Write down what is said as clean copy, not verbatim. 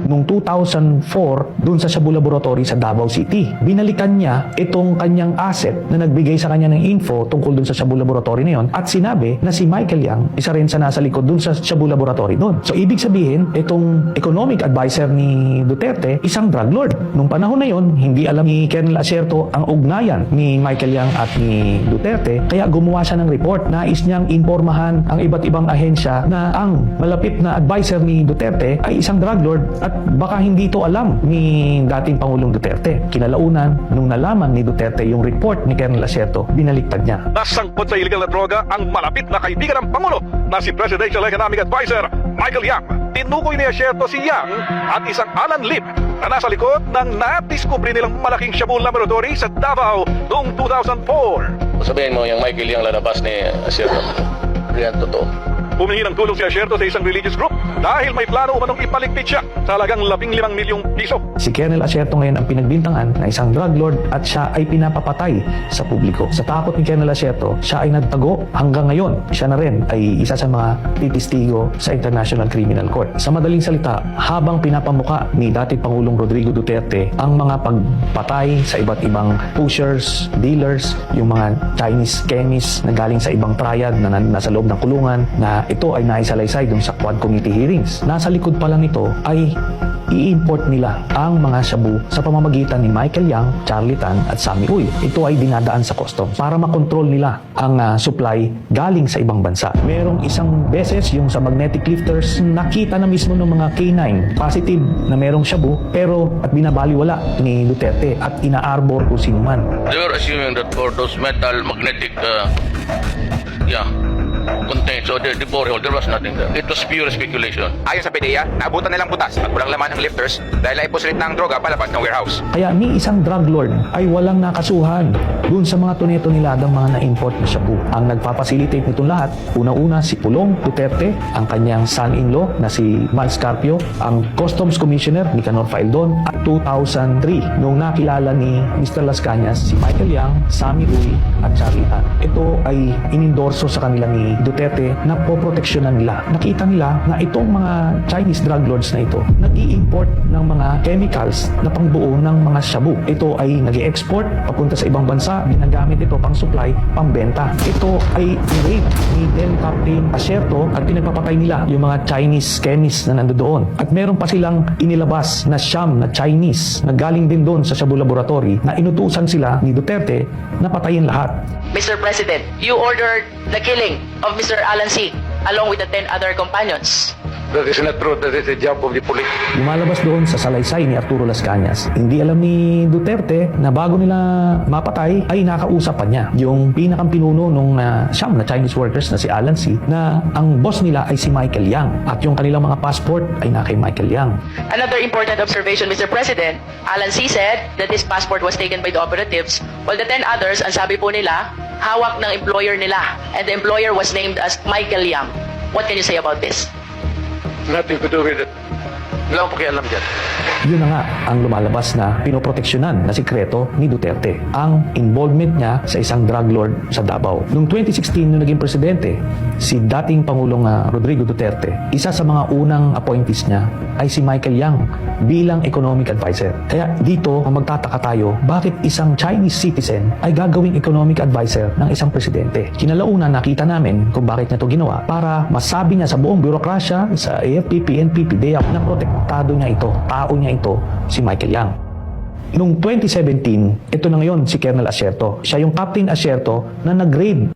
noong 2004 dun sa Shabu Laboratory sa Davao City. Binalikan niya itong kanyang asset na nagbigay sa kanya ng info tungkol dun sa Shabu Laboratory na yon at sinabi na si Michael Yang isa rin sa nasa likod dun sa Shabu Laboratory doon. So ibig sabihin, itong economic advisor ni Duterte, isang drug lord. Nung panahon na yon, hindi alam ni Colonel Acerto ang ugnayan ni Michael Yang at ni Duterte, kaya gumawa siya ng report. Nais niyang impormahan ang iba't ibang ahensya na ang malapit na advisor ni Duterte ay isang drug lord at baka hindi ito alam ni dating Pangulong Duterte. Kinalaunan, nung nalaman ni Duterte yung report ni Colonel Acerto, binaliktad niya. Nasangkot sa illegal na droga ang malapit na kaibigan ng Pangulo na si Presidential Economic Advisor Michael Yang. Tinukoy ni Acerto si Yang at isang Alan Lim na nasa likod ng nadiskubre nilang malaking Shabu Laboratory sa Davao noong 2004. Sabihin mo yung Michael Yang lalabas ni Acerto. Yan totoo. Humingi ng tulong si Acerto sa isang religious group dahil may plano umanong ipaligpit siya sa halagang 15 milyong piso. Si Colonel Acerto ngayon ang pinagbintangan na isang drug lord at siya ay pinapapatay sa publiko. Sa takot ni Colonel Acerto, siya ay nagtago hanggang ngayon. Siya na rin ay isa sa mga titistigo sa International Criminal Court. Sa madaling salita, habang pinapamuka ni dating Pangulong Rodrigo Duterte ang mga pagpatay sa iba't ibang pushers, dealers, yung mga Chinese chemists na galing sa ibang triad na nasa loob ng kulungan, na ito ay naisalaysay dun sa Quad Committee hearings. Nasa likod pala nito ay i-import nila ang mga shabu sa pamamagitan ni Michael Yang, Charlie Tan at Sammy Uy. Ito ay dinadaan sa customs para makontrol nila ang supply galing sa ibang bansa. Merong isang beses yung sa magnetic lifters, nakita na mismo ng mga K9 positive na merong shabu pero at binabaliwala ni Duterte at ina-arbor kung sino man. They were assuming that for those metal magnetic content, so before there was nothing there. It was pure speculation. Ayon sa PDEA, naabutan nilang butas at walang laman ng lifters dahil ay posilit ng droga palabas ng warehouse. Kaya ni isang drug lord ay walang nakasuhan dun sa mga tuneto-niladang mga na-import na shabu. Ang nagpapasilitate nitong lahat, unang-una si Pulong Duterte, ang kanyang son-in-law na si Mans Carpio, ang Customs Commissioner ni Canor Faildon, at 2003 nung nakilala ni Mr. Las Cañas si Michael Yang, Sammy Uy at Charlie Tan. Ito ay inendorso sa kanila ni Duterte na poproteksyonan nila. Nakita nila na itong mga Chinese drug lords na ito nag-i-import ng mga chemicals na pangbuo ng mga shabu. Ito ay nag-i-export papunta sa ibang bansa, ginagamit ito pang supply, pambenta. Ito ay rape ni then Captain Acerto at pinagpapatay nila yung mga Chinese chemists na nandoon. At meron pa silang inilabas na siyam na Chinese na galing din doon sa Shabu Laboratory na inutusan sila ni Duterte na patayin lahat. Mr. President, you ordered the killing of Mr. Alan C. along with the 10 other companions. That is not true. That is the job of the police. Lumalabas doon sa salaysay ni Arturo Las Cañas. Hindi alam ni Duterte na bago nila mapatay ay nakausap pa niya yung pinakang pinuno nung siyam na Chinese workers na si Alan C. na ang boss nila ay si Michael Yang at yung kanilang mga passport ay na kay Michael Yang. Another important observation, Mr. President, Alan C. said that his passport was taken by the operatives, while the 10 others, ang sabi po nila, hawak ng employer nila, and the employer was named as Michael Yang. What can you say about this? Nothing to do with it. Wala akong pakialam dyan. Yun na nga ang lumalabas na pinoproteksyonan na sikreto ni Duterte. Ang involvement niya sa isang drug lord sa Davao. Noong 2016, nung naging presidente, si dating Pangulong Rodrigo Duterte, isa sa mga unang appointees niya ay si Michael Yang bilang economic advisor. Kaya dito, magtataka tayo, bakit isang Chinese citizen ay gagawing economic advisor ng isang presidente? Kinalaunan, nakita namin kung bakit niya ito ginawa para masabi niya sa buong bürokrasya, sa AFP, PNP, PDEA, na protektado niya ito, tao niya ito, si Michael Yang. Noong 2017, ito na ngayon si Colonel Acerto. Siya yung Captain Acerto na nag-raid